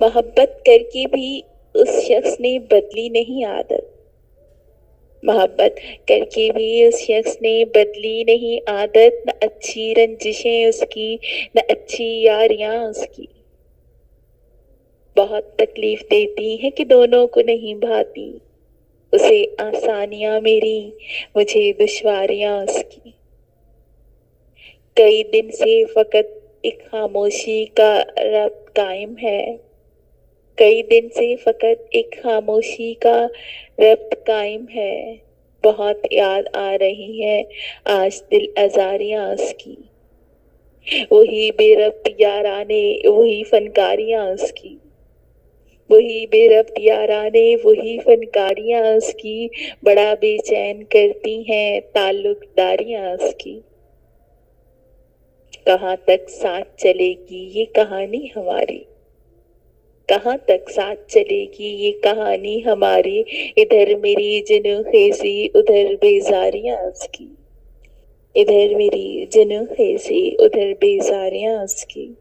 محبت کر کے بھی اس شخص نے بدلی نہیں عادت، محبت کر کے بھی اس شخص نے بدلی نہیں عادت، نہ اچھی رنجشیں اس کی نہ اچھی یاریاں اس کی، بہت تکلیف دیتی ہے کہ دونوں کو نہیں بھاتی، اسے آسانیاں میری مجھے دشواریاں اس کی، کئی دن سے فقط ایک خاموشی کا ربط قائم ہے، کئی دن سے فقط ایک خاموشی کا ربط قائم ہے، بہت یاد آ رہی ہے آج دل آزاریاں اس کی، وہی بے ربط یارانے وہی فنکاریاں اس کی، وہی بے ربط یارانے وہی فنکاریاں اس کی، بڑا بے چین کرتی ہیں تعلق داریاں اس کی، کہاں تک ساتھ چلے گی یہ کہانی ہماری، کہاں تک ساتھ چلے گی یہ کہانی ہماری، ادھر میری جنوں خیزی ادھر بیزاریاں اس کی، ادھر میری جنوں خیزی ادھر بیزاریاں اس کی۔